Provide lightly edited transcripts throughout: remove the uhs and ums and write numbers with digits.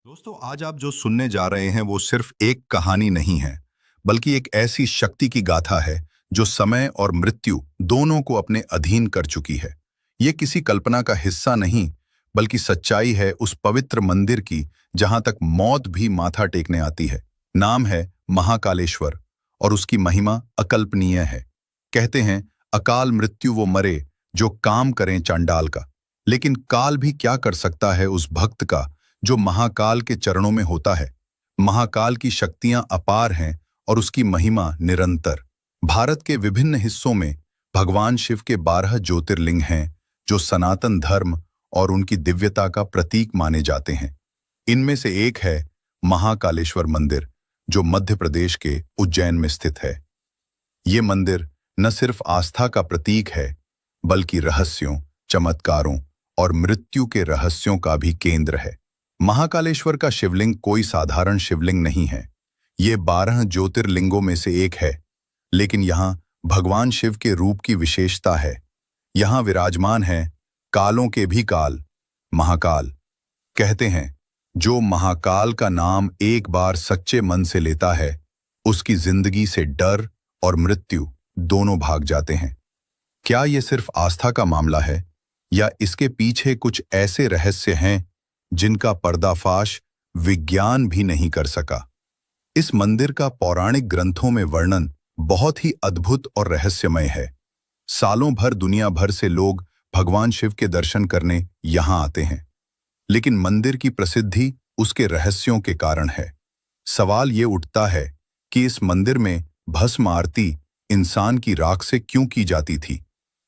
दोस्तों, आज आप जो सुनने जा रहे हैं वो सिर्फ एक कहानी नहीं है, बल्कि एक ऐसी शक्ति की गाथा है जो समय और मृत्यु दोनों को अपने अधीन कर चुकी है। ये किसी कल्पना का हिस्सा नहीं, बल्कि सच्चाई है उस पवित्र मंदिर की जहां तक मौत भी माथा टेकने आती है। नाम है महाकालेश्वर और उसकी महिमा अकल्पनीय है। कहते हैं अकाल मृत्यु वो मरे जो काम करें चांडाल का। लेकिन काल भी क्या कर सकता है उस भक्त का जो महाकाल के चरणों में होता है। महाकाल की शक्तियां अपार हैं और उसकी महिमा निरंतर। भारत के विभिन्न हिस्सों में भगवान शिव के 12 ज्योतिर्लिंग हैं जो सनातन धर्म और उनकी दिव्यता का प्रतीक माने जाते हैं। इनमें से एक है महाकालेश्वर मंदिर, जो मध्य प्रदेश के उज्जैन में स्थित है। ये मंदिर न सिर्फ आस्था का प्रतीक है, बल्कि रहस्यों, चमत्कारों और मृत्यु के रहस्यों का भी केंद्र है। महाकालेश्वर का शिवलिंग कोई साधारण शिवलिंग नहीं है। ये 12 ज्योतिर्लिंगों में से एक है, लेकिन यहाँ भगवान शिव के रूप की विशेषता है। यहाँ विराजमान है कालों के भी काल, महाकाल। कहते हैं जो महाकाल का नाम एक बार सच्चे मन से लेता है, उसकी जिंदगी से डर और मृत्यु दोनों भाग जाते हैं। क्या ये सिर्फ आस्था का मामला है, या इसके पीछे कुछ ऐसे रहस्य हैं जिनका पर्दाफाश विज्ञान भी नहीं कर सका? इस मंदिर का पौराणिक ग्रंथों में वर्णन बहुत ही अद्भुत और रहस्यमय है। सालों भर दुनिया भर से लोग भगवान शिव के दर्शन करने यहाँ आते हैं, लेकिन मंदिर की प्रसिद्धि उसके रहस्यों के कारण है। सवाल ये उठता है कि इस मंदिर में भस्म आरती इंसान की राख से क्यों की जाती थी?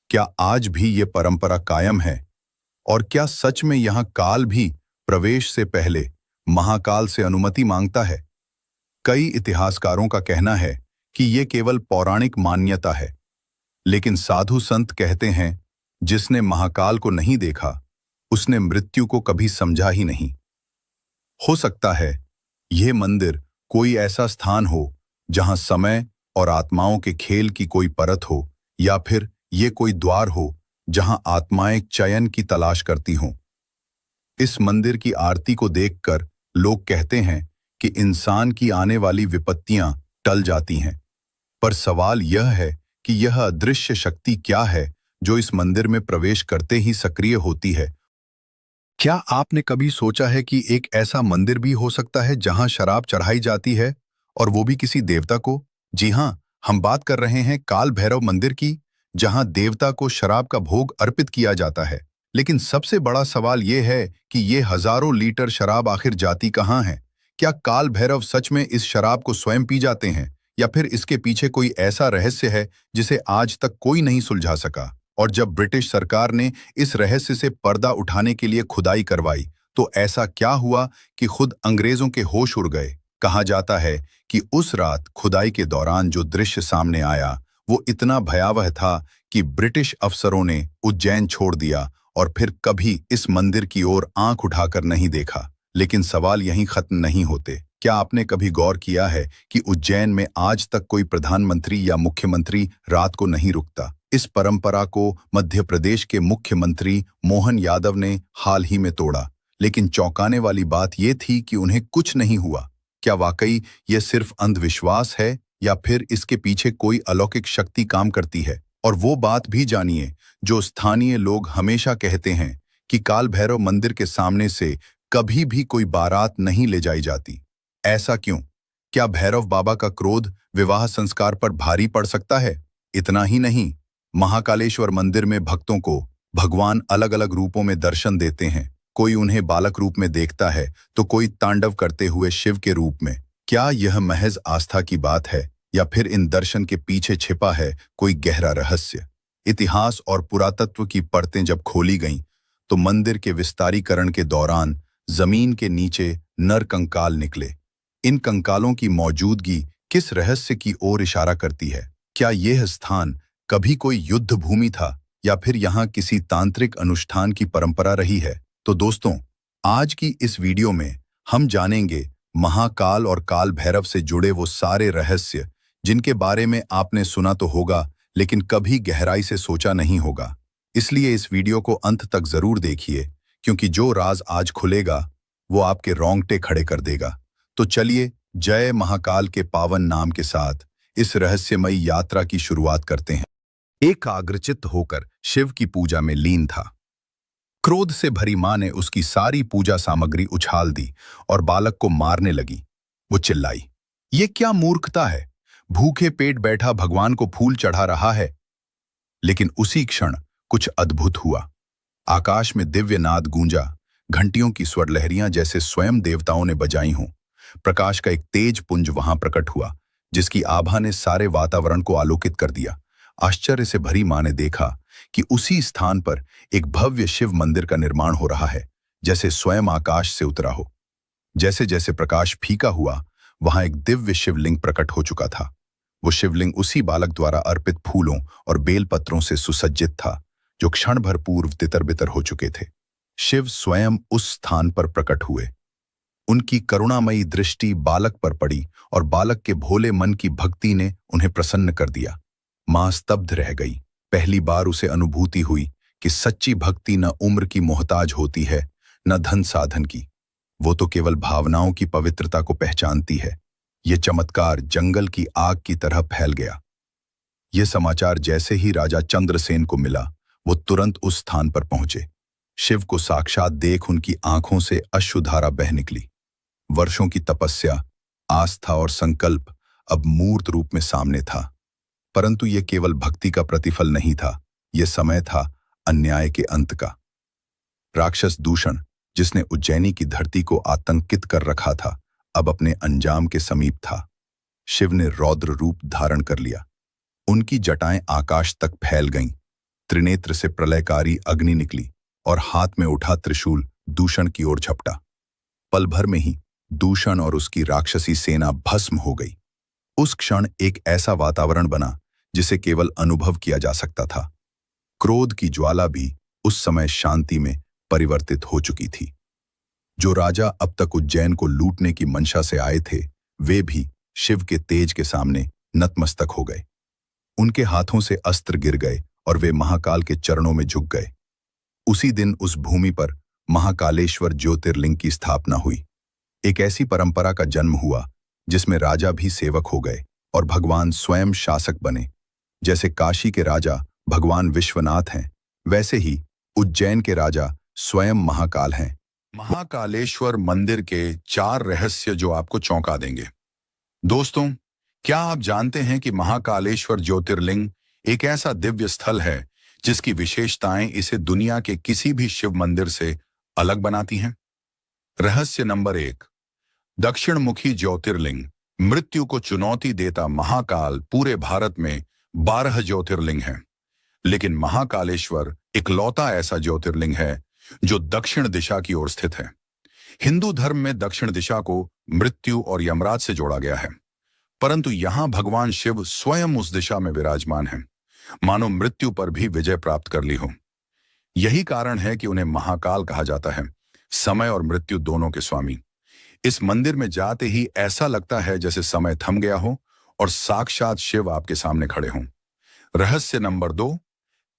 क्या आज भी ये परंपरा कायम है? और क्या सच में यहाँ काल भी प्रवेश से पहले महाकाल से अनुमति मांगता है? कई इतिहासकारों का कहना है कि ये केवल पौराणिक मान्यता है, लेकिन साधु संत कहते हैं जिसने महाकाल को नहीं देखा, उसने मृत्यु को कभी समझा ही नहीं। हो सकता है यह मंदिर कोई ऐसा स्थान हो जहां समय और आत्माओं के खेल की कोई परत हो, या फिर ये कोई द्वार हो जहां आत्माएं चयन की तलाश करती हों। इस मंदिर की आरती को देखकर लोग कहते हैं कि इंसान की आने वाली विपत्तियां टल जाती हैं। पर सवाल यह है कि यह अदृश्य शक्ति क्या है जो इस मंदिर में प्रवेश करते ही सक्रिय होती है? क्या आपने कभी सोचा है कि एक ऐसा मंदिर भी हो सकता है जहां शराब चढ़ाई जाती है, और वो भी किसी देवता को? जी हां, हम बात कर रहे हैं काल भैरव मंदिर की, जहां देवता को शराब का भोग अर्पित किया जाता है। लेकिन सबसे बड़ा सवाल यह है कि ये हजारों लीटर शराब आखिर जाती कहां है? क्या काल भैरव सच में इस शराब को स्वयं पी जाते हैं, या फिर इसके पीछे कोई ऐसा रहस्य है जिसे आज तक कोई नहीं सुलझा सका? और जब ब्रिटिश सरकार ने इस रहस्य से पर्दा उठाने के लिए खुदाई करवाई, तो ऐसा क्या हुआ कि खुद अंग्रेजों के होश उड़ गए? कहा जाता है कि उस रात खुदाई के दौरान जो दृश्य सामने आया वो इतना भयावह था कि ब्रिटिश अफसरों ने उज्जैन छोड़ दिया और फिर कभी इस मंदिर की ओर आंख उठाकर नहीं देखा। लेकिन सवाल यहीं खत्म नहीं होते। क्या आपने कभी गौर किया है कि उज्जैन में आज तक कोई प्रधानमंत्री या मुख्यमंत्री रात को नहीं रुकता? इस परंपरा को मध्य प्रदेश के मुख्यमंत्री मोहन यादव ने हाल ही में तोड़ा, लेकिन चौंकाने वाली बात यह थी कि उन्हें कुछ नहीं हुआ। क्या वाकई यह सिर्फ अंधविश्वास है, या फिर इसके पीछे कोई अलौकिक शक्ति काम करती है? और वो बात भी जानिए जो स्थानीय लोग हमेशा कहते हैं कि काल भैरव मंदिर के सामने से कभी भी कोई बारात नहीं ले जाई जाती। ऐसा क्यों? क्या भैरव बाबा का क्रोध विवाह संस्कार पर भारी पड़ सकता है? इतना ही नहीं, महाकालेश्वर मंदिर में भक्तों को भगवान अलग अलग रूपों में दर्शन देते हैं। कोई उन्हें बालक रूप में देखता है, तो कोई तांडव करते हुए शिव के रूप में। क्या यह महज आस्था की बात है, या फिर इन दर्शन के पीछे छिपा है कोई गहरा रहस्य? इतिहास और पुरातत्व की परतें जब खोली गईं, तो मंदिर के विस्तारीकरण के दौरान जमीन के नीचे नर कंकाल निकले। इन कंकालों की मौजूदगी किस रहस्य की ओर इशारा करती है? क्या यह स्थान कभी कोई युद्ध भूमि था, या फिर यहाँ किसी तांत्रिक अनुष्ठान की परंपरा रही है? तो दोस्तों, आज की इस वीडियो में हम जानेंगे महाकाल और काल भैरव से जुड़े वो सारे रहस्य जिनके बारे में आपने सुना तो होगा, लेकिन कभी गहराई से सोचा नहीं होगा। इसलिए इस वीडियो को अंत तक जरूर देखिए, क्योंकि जो राज आज खुलेगा वो आपके रोंगटे खड़े कर देगा। तो चलिए जय महाकाल के पावन नाम के साथ इस रहस्यमयी यात्रा की शुरुआत करते हैं। एकाग्रचित्त होकर शिव की पूजा में लीन था। क्रोध से भरी मां ने उसकी सारी पूजा सामग्री उछाल दी और बालक को मारने लगी। वो चिल्लाई, ये क्या मूर्खता है? भूखे पेट बैठा भगवान को फूल चढ़ा रहा है। लेकिन उसी क्षण कुछ अद्भुत हुआ। आकाश में दिव्य नाद गूंजा, घंटियों की स्वर लहरियां जैसे स्वयं देवताओं ने बजाई हों। प्रकाश का एक तेज पुंज वहां प्रकट हुआ, जिसकी आभा ने सारे वातावरण को आलोकित कर दिया। आश्चर्य से भरी मां ने देखा कि उसी स्थान पर एक भव्य शिव मंदिर का निर्माण हो रहा है, जैसे स्वयं आकाश से उतरा हो। जैसे जैसे प्रकाश फीका हुआ, वहां एक दिव्य शिवलिंग प्रकट हो चुका था। वो शिवलिंग उसी बालक द्वारा अर्पित फूलों और बेलपत्रों से सुसज्जित था, जो क्षण भर पूर्व तितर-बितर हो चुके थे। शिव स्वयं उस स्थान पर प्रकट हुए। उनकी करुणामयी दृष्टि बालक पर पड़ी और बालक के भोले मन की भक्ति ने उन्हें प्रसन्न कर दिया। मां स्तब्ध रह गई। पहली बार उसे अनुभूति हुई कि सच्ची भक्ति न उम्र की मोहताज होती है, न धन साधन की। वो तो केवल भावनाओं की पवित्रता को पहचानती है। ये चमत्कार जंगल की आग की तरह फैल गया। ये समाचार जैसे ही राजा चंद्रसेन को मिला, वो तुरंत उस स्थान पर पहुंचे। शिव को साक्षात देख उनकी आंखों से अश्रुधारा बह निकली। वर्षों की तपस्या, आस्था और संकल्प अब मूर्त रूप में सामने था। परंतु यह केवल भक्ति का प्रतिफल नहीं था, यह समय था अन्याय के अंत का। राक्षस दूषण, जिसने उज्जैनी की धरती को आतंकित कर रखा था, अब अपने अंजाम के समीप था। शिव ने रौद्र रूप धारण कर लिया। उनकी जटाएं आकाश तक फैल गईं। त्रिनेत्र से प्रलयकारी अग्नि निकली और हाथ में उठा त्रिशूल दूषण की ओर झपटा। पल भर में ही दूषण और उसकी राक्षसी सेना भस्म हो गई। उस क्षण एक ऐसा वातावरण बना जिसे केवल अनुभव किया जा सकता था। क्रोध की ज्वाला भी उस समय शांति में परिवर्तित हो चुकी थी। जो राजा अब तक उज्जैन को लूटने की मंशा से आए थे, वे भी शिव के तेज के सामने नतमस्तक हो गए। उनके हाथों से अस्त्र गिर गए और वे महाकाल के चरणों में झुक गए। उसी दिन उस भूमि पर महाकालेश्वर ज्योतिर्लिंग की स्थापना हुई। एक ऐसी परंपरा का जन्म हुआ जिसमें राजा भी सेवक हो गए और भगवान स्वयं शासक बने। जैसे काशी के राजा भगवान विश्वनाथ हैं, वैसे ही उज्जैन के राजा स्वयं महाकाल हैं। महाकालेश्वर मंदिर के 4 रहस्य जो आपको चौंका देंगे। दोस्तों, क्या आप जानते हैं कि महाकालेश्वर ज्योतिर्लिंग एक ऐसा दिव्य स्थल है जिसकी विशेषताएं इसे दुनिया के किसी भी शिव मंदिर से अलग बनाती हैं? रहस्य नंबर 1, दक्षिणमुखी ज्योतिर्लिंग। मृत्यु को चुनौती देता महाकाल पूरे भारत में 12 ज्योतिर्लिंग हैं, लेकिन महाकालेश्वर इकलौता ऐसा ज्योतिर्लिंग है जो दक्षिण दिशा की ओर स्थित है। हिंदू धर्म में दक्षिण दिशा को मृत्यु और यमराज से जोड़ा गया है, परंतु यहां भगवान शिव स्वयं उस दिशा में विराजमान हैं, मानो मृत्यु पर भी विजय प्राप्त कर ली हो। यही कारण है कि उन्हें महाकाल कहा जाता है, समय और मृत्यु दोनों के स्वामी। इस मंदिर में जाते ही ऐसा लगता है जैसे समय थम गया हो और साक्षात शिव आपके सामने खड़े हों। रहस्य नंबर 2,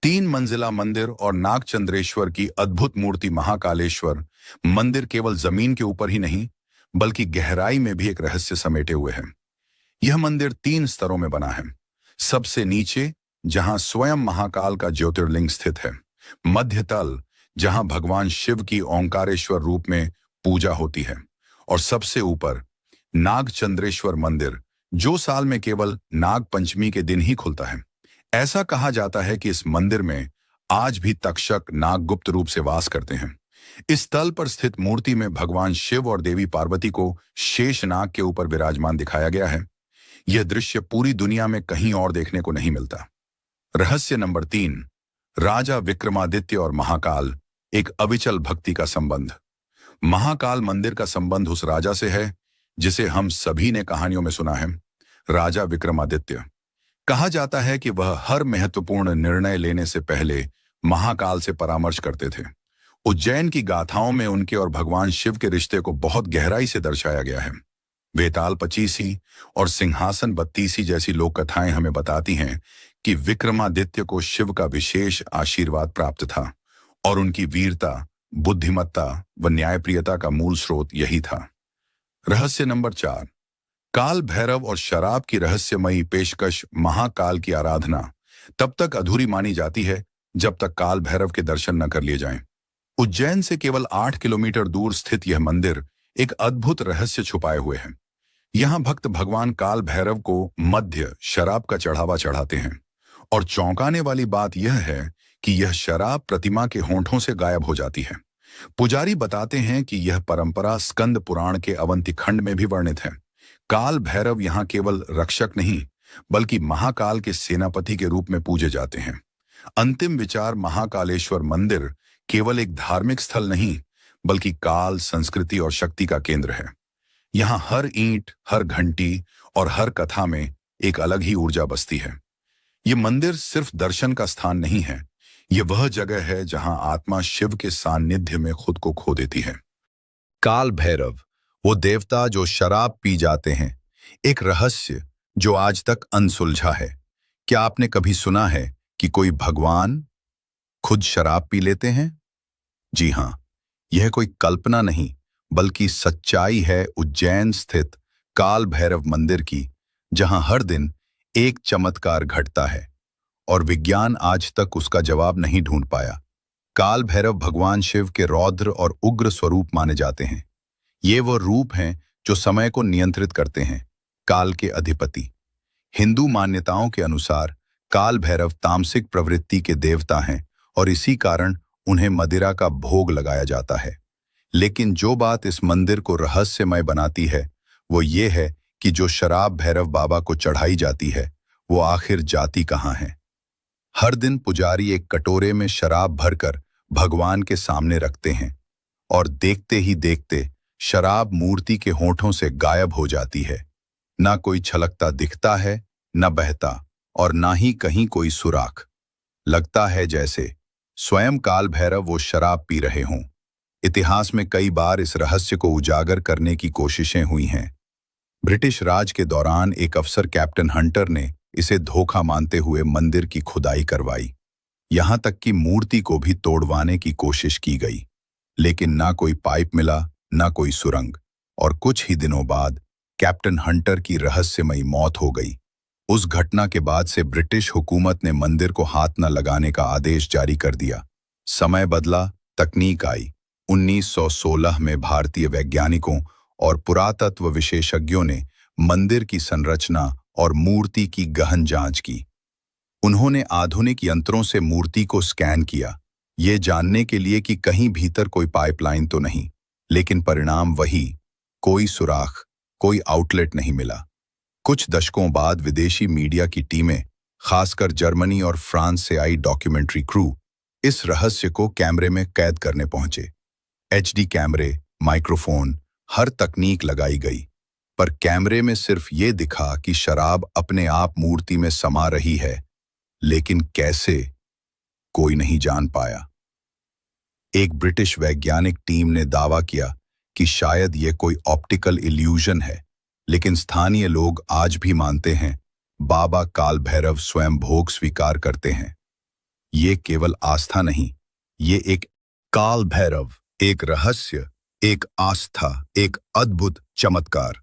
3 मंजिला मंदिर और नागचंद्रेश्वर की अद्भुत मूर्ति। महाकालेश्वर मंदिर केवल जमीन के ऊपर ही नहीं, बल्कि गहराई में भी एक रहस्य समेटे हुए है। यह मंदिर 3 स्तरों में बना है। सबसे नीचे, जहां स्वयं महाकाल का ज्योतिर्लिंग स्थित है। मध्य तल, जहां भगवान शिव की ओंकारेश्वर रूप में पूजा होती है। और सबसे ऊपर नागचंद्रेश्वर मंदिर, जो साल में केवल नाग पंचमी के दिन ही खुलता है। ऐसा कहा जाता है कि इस मंदिर में आज भी तक्षक नाग गुप्त रूप से वास करते हैं। इस तल पर स्थित मूर्ति में भगवान शिव और देवी पार्वती को शेष नाग के ऊपर विराजमान दिखाया गया है। यह दृश्य पूरी दुनिया में कहीं और देखने को नहीं मिलता। रहस्य नंबर 3, राजा विक्रमादित्य और महाकाल, एक अविचल भक्ति का संबंध। महाकाल मंदिर का संबंध उस राजा से है जिसे हम सभी ने कहानियों में सुना है, राजा विक्रमादित्य। कहा जाता है कि वह हर महत्वपूर्ण निर्णय लेने से पहले महाकाल से परामर्श करते थे। उज्जैन की गाथाओं में उनके और भगवान शिव के रिश्ते को बहुत गहराई से दर्शाया गया है। वेताल पचीसी और सिंहासन बत्तीसी जैसी लोक कथाएं हमें बताती हैं कि विक्रमादित्य को शिव का विशेष आशीर्वाद प्राप्त था और उनकी वीरता बुद्धिमत्ता व न्यायप्रियता का मूल स्रोत यही था। रहस्य नंबर 4, काल भैरव और शराब की रहस्यमयी पेशकश। महाकाल की आराधना तब तक अधूरी मानी जाती है जब तक काल भैरव के दर्शन न कर लिए जाएं। उज्जैन से केवल 8 किलोमीटर दूर स्थित यह मंदिर एक अद्भुत रहस्य छुपाए हुए है। यहाँ भक्त भगवान काल भैरव को मद्य शराब का चढ़ावा चढ़ाते हैं और चौंकाने वाली बात यह है कि यह शराब प्रतिमा के होंठों से गायब हो जाती है। पुजारी बताते हैं कि यह परंपरा स्कंद पुराण के अवंती खंड में भी वर्णित है। काल भैरव यहाँ केवल रक्षक नहीं बल्कि महाकाल के सेनापति के रूप में पूजे जाते हैं। अंतिम विचार, महाकालेश्वर मंदिर केवल एक धार्मिक स्थल नहीं बल्कि काल, संस्कृति और शक्ति का केंद्र है। यहाँ हर ईंट, हर घंटी और हर कथा में एक अलग ही ऊर्जा बसती है। ये मंदिर सिर्फ दर्शन का स्थान नहीं है, ये वह जगह है जहां आत्मा शिव के सानिध्य में खुद को खो देती है। काल भैरव, वो देवता जो शराब पी जाते हैं, एक रहस्य जो आज तक अनसुलझा है। क्या आपने कभी सुना है कि कोई भगवान खुद शराब पी लेते हैं? जी हां, यह कोई कल्पना नहीं बल्कि सच्चाई है उज्जैन स्थित काल भैरव मंदिर की, जहां हर दिन एक चमत्कार घटता है और विज्ञान आज तक उसका जवाब नहीं ढूंढ पाया। काल भैरव भगवान शिव के रौद्र और उग्र स्वरूप माने जाते हैं। ये वो रूप हैं जो समय को नियंत्रित करते हैं, काल के अधिपति। हिंदू मान्यताओं के अनुसार काल भैरव तामसिक प्रवृत्ति के देवता हैं और इसी कारण उन्हें मदिरा का भोग लगाया जाता है। लेकिन जो बात इस मंदिर को रहस्यमय बनाती है वो ये है कि जो शराब भैरव बाबा को चढ़ाई जाती है वो आखिर जाती कहाँ है। हर दिन पुजारी एक कटोरे में शराब भरकर भगवान के सामने रखते हैं और देखते ही देखते शराब मूर्ति के होंठों से गायब हो जाती है। ना कोई छलकता दिखता है, न बहता और ना ही कहीं कोई सुराख। लगता है जैसे स्वयं काल भैरव वो शराब पी रहे हों। इतिहास में कई बार इस रहस्य को उजागर करने की कोशिशें हुई हैं। ब्रिटिश राज के दौरान एक अफसर कैप्टन हंटर ने इसे धोखा मानते हुए मंदिर की खुदाई करवाई। यहां तक कि मूर्ति को भी तोड़वाने की कोशिश की गई, लेकिन ना कोई पाइप मिला, ना कोई सुरंग, और कुछ ही दिनों बाद कैप्टन हंटर की रहस्यमयी मौत हो गई। उस घटना के बाद से ब्रिटिश हुकूमत ने मंदिर को हाथ न लगाने का आदेश जारी कर दिया। समय बदला, तकनीक आई। 1916 में भारतीय वैज्ञानिकों और पुरातत्व विशेषज्ञों ने मंदिर की संरचना और मूर्ति की गहन जांच की। उन्होंने आधुनिक यंत्रों से मूर्ति को स्कैन किया, ये जानने के लिए कि कहीं भीतर कोई पाइपलाइन तो नहीं, लेकिन परिणाम वही, कोई सुराख, कोई आउटलेट नहीं मिला। कुछ दशकों बाद विदेशी मीडिया की टीमें, खासकर जर्मनी और फ्रांस से आई डॉक्यूमेंट्री क्रू, इस रहस्य को कैमरे में कैद करने पहुंचे। HD कैमरे, माइक्रोफोन, हर तकनीक लगाई गई, पर कैमरे में सिर्फ ये दिखा कि शराब अपने आप मूर्ति में समा रही है, लेकिन कैसे, कोई नहीं जान पाया। एक ब्रिटिश वैज्ञानिक टीम ने दावा किया कि शायद ये कोई ऑप्टिकल इल्यूजन है, लेकिन स्थानीय लोग आज भी मानते हैं बाबा काल भैरव स्वयं भोग स्वीकार करते हैं। ये केवल आस्था नहीं, ये एक काल भैरव, एक रहस्य, एक आस्था, एक अद्भुत चमत्कार।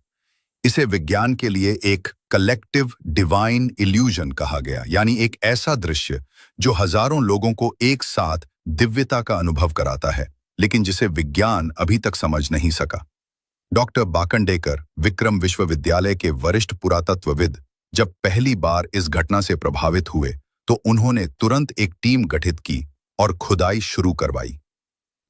इसे विज्ञान के लिए एक कलेक्टिव डिवाइन इल्यूजन कहा गया, यानी एक ऐसा दृश्य जो हजारों लोगों को एक साथ दिव्यता का अनुभव कराता है, लेकिन जिसे विज्ञान अभी तक समझ नहीं सका। डॉक्टर बाकंडेकर, विक्रम विश्वविद्यालय के वरिष्ठ पुरातत्वविद, जब पहली बार इस घटना से प्रभावित हुए तो उन्होंने तुरंत एक टीम गठित की और खुदाई शुरू करवाई।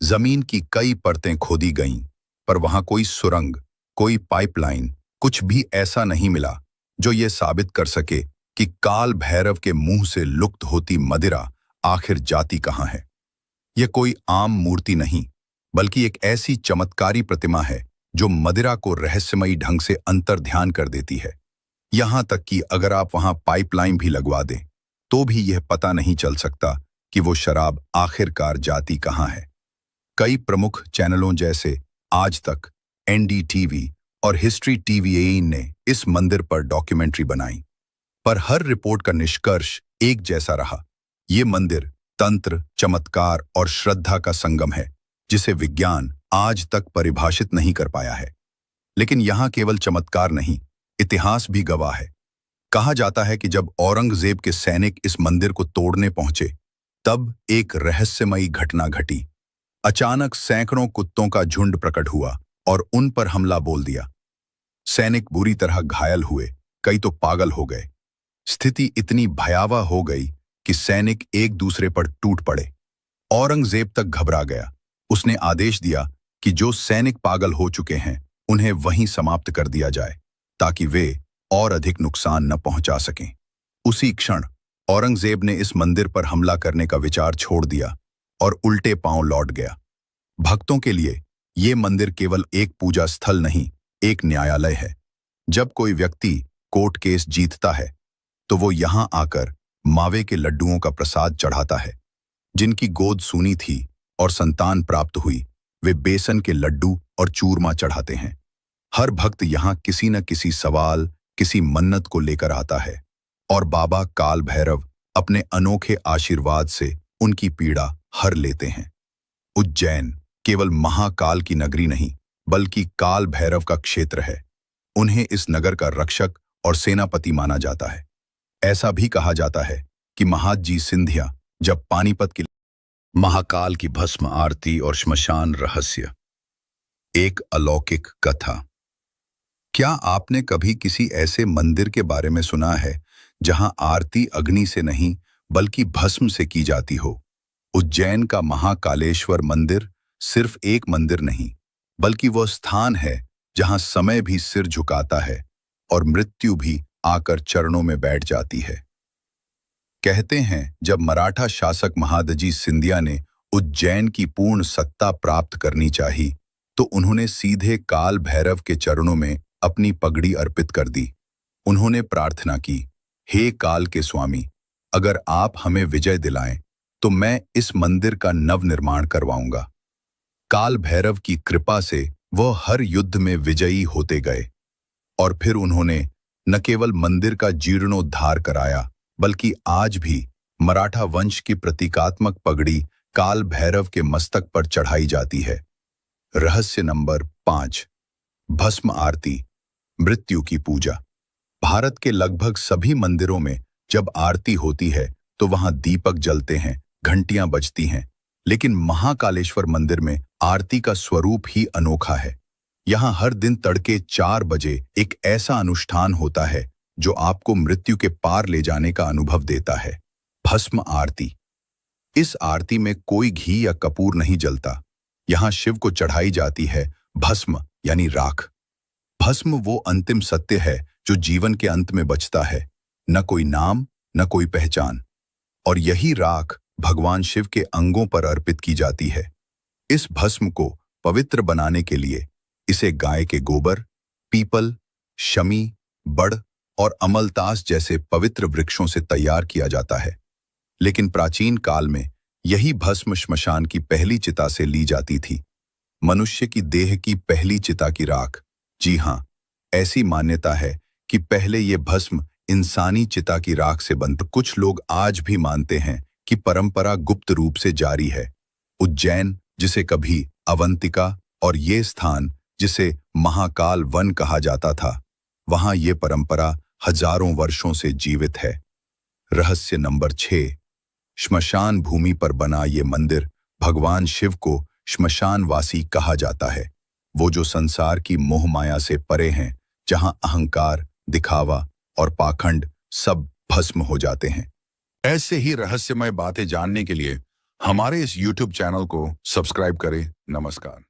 जमीन की कई परतें खोदी गईं, पर वहां कोई सुरंग, कोई पाइपलाइन, कुछ भी ऐसा नहीं मिला जो ये साबित कर सके कि काल भैरव के मुंह से लुप्त होती मदिरा आखिर जाती कहां है। यह कोई आम मूर्ति नहीं, बल्कि एक ऐसी चमत्कारी प्रतिमा है जो मदिरा को रहस्यमयी ढंग से अंतर्ध्यान कर देती है। यहां तक कि अगर आप वहां पाइपलाइन भी लगवा दें तो भी यह पता नहीं चल सकता कि वो शराब आखिरकार जाती कहां है। कई प्रमुख चैनलों जैसे आज तक, NDTV और हिस्ट्री TV18 ने इस मंदिर पर डॉक्यूमेंट्री बनाई, पर हर रिपोर्ट का निष्कर्ष एक जैसा रहा। ये मंदिर तंत्र, चमत्कार और श्रद्धा का संगम है, जिसे विज्ञान आज तक परिभाषित नहीं कर पाया है। लेकिन यहाँ केवल चमत्कार नहीं, इतिहास भी गवाह है। कहा जाता है कि जब औरंगजेब के सैनिक इस मंदिर को तोड़ने पहुंचे, तब एक रहस्यमयी घटना घटी। अचानक सैकड़ों कुत्तों का झुंड प्रकट हुआ और उन पर हमला बोल दिया। सैनिक बुरी तरह घायल हुए, कई तो पागल हो गए। स्थिति इतनी भयावह हो गई कि सैनिक एक दूसरे पर टूट पड़े। औरंगजेब तक घबरा गया। उसने आदेश दिया कि जो सैनिक पागल हो चुके हैं, उन्हें वहीं समाप्त कर दिया जाए, ताकि वे और अधिक नुकसान न पहुंचा सकें। उसी क्षण औरंगजेब ने इस मंदिर पर हमला करने का विचार छोड़ दिया और उल्टे पांव लौट गया। भक्तों के लिए ये मंदिर केवल एक पूजा स्थल नहीं, एक न्यायालय है। जब कोई व्यक्ति कोर्ट केस जीतता है, तो वो यहाँ आकर मावे के लड्डुओं का प्रसाद चढ़ाता है। जिनकी गोद सूनी थी और संतान प्राप्त हुई, वे बेसन के लड्डू और चूरमा चढ़ाते हैं। हर भक्त यहाँ किसी न किसी सवाल, किसी मन्नत को लेकर आता है और बाबा काल भैरव अपने अनोखे आशीर्वाद से उनकी पीड़ा हर लेते हैं। उज्जैन केवल महाकाल की नगरी नहीं, बल्कि काल भैरव का क्षेत्र है। उन्हें इस नगर का रक्षक और सेनापति माना जाता है। ऐसा भी कहा जाता है कि महादजी सिंधिया जब पानीपत की महाकाल की भस्म आरती और श्मशान रहस्य। एक अलौकिक कथा। क्या आपने कभी किसी ऐसे मंदिर के बारे में सुना है जहां आरती अग्नि से नहीं बल्कि भस्म से की जाती हो? उज्जैन का महाकालेश्वर मंदिर सिर्फ एक मंदिर नहीं, बल्कि वह स्थान है जहां समय भी सिर झुकाता है और मृत्यु भी आकर चरणों में बैठ जाती है। कहते हैं, जब मराठा शासक महादजी सिंधिया ने उज्जैन की पूर्ण सत्ता प्राप्त करनी चाही, तो उन्होंने सीधे काल भैरव के चरणों में अपनी पगड़ी अर्पित कर दी। उन्होंने प्रार्थना की, हे काल के स्वामी, अगर आप हमें विजय दिलाएं, तो मैं इस मंदिर का नवनिर्माण करवाऊंगा। काल भैरव की कृपा से वह हर युद्ध में विजयी होते गए और फिर उन्होंने न केवल मंदिर का जीर्णोद्धार कराया, बल्कि आज भी मराठा वंश की प्रतीकात्मक पगड़ी काल भैरव के मस्तक पर चढ़ाई जाती है। रहस्य नंबर 5, भस्म आरती, मृत्यु की पूजा। भारत के लगभग सभी मंदिरों में जब आरती होती है तो वहां दीपक जलते हैं, घंटियां बजती हैं, लेकिन महाकालेश्वर मंदिर में आरती का स्वरूप ही अनोखा है। यहाँ हर दिन तड़के 4 बजे एक ऐसा अनुष्ठान होता है जो आपको मृत्यु के पार ले जाने का अनुभव देता है। भस्म आरती। इस आरती में कोई घी या कपूर नहीं जलता। यहाँ शिव को चढ़ाई जाती है भस्म यानी राख। भस्म वो अंतिम सत्य है जो जीवन के अंत में बचता है, न कोई नाम, न कोई पहचान। और यही राख भगवान शिव के अंगों पर अर्पित की जाती है। इस भस्म को पवित्र बनाने के लिए इसे गाय के गोबर, पीपल, शमी, बड़ और अमलतास जैसे पवित्र वृक्षों से तैयार किया जाता है। लेकिन प्राचीन काल में यही भस्म श्मशान की पहली चिता से ली जाती थी। मनुष्य की देह की पहली चिता की राख। जी हाँ, ऐसी मान्यता है कि पहले ये भस्म इंसानी चिता की राख से बनता। कुछ लोग आज भी मानते हैं कि परंपरा गुप्त रूप से जारी है। उज्जैन, जिसे कभी अवंतिका, और ये स्थान जिसे महाकाल वन कहा जाता था, वहां ये परंपरा हजारों वर्षों से जीवित है। रहस्य नंबर 6, श्मशान भूमि पर बना ये मंदिर भगवान शिव को श्मशानवासी कहा जाता है। वो जो संसार की मोह माया से परे हैं, जहां अहंकार, दिखावा और पाखंड सब भस्म हो जाते हैं। ऐसे ही रहस्यमय बातें जानने के लिए हमारे इस YouTube चैनल को सब्सक्राइब करें। नमस्कार।